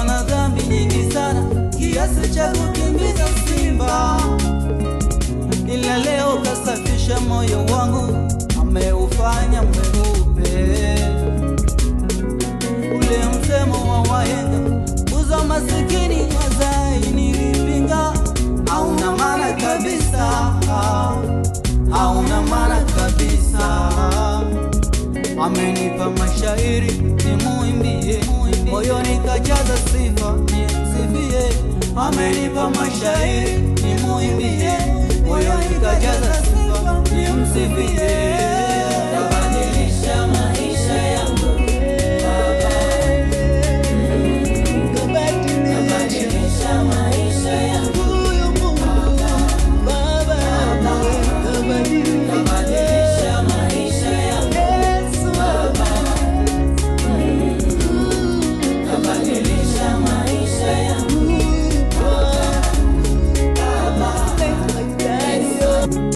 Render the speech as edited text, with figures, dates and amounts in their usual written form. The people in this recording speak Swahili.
nilikuwa na dhambi nyingi sana kiasi cha kukimbiza simba, ila leo kasafisha moyo wangu, ameufanya mweupe. Ule msemo wa wahenga, uza masikini wazai, nilipinga. Hauna maana kabisa, hauna maana kabisa. Amenipa mashairi nimuimbie, moyoni kajaza sifa nimsifie. Amenipa mashairi nimuimbie, moyoni kajaza sifa nimsifie.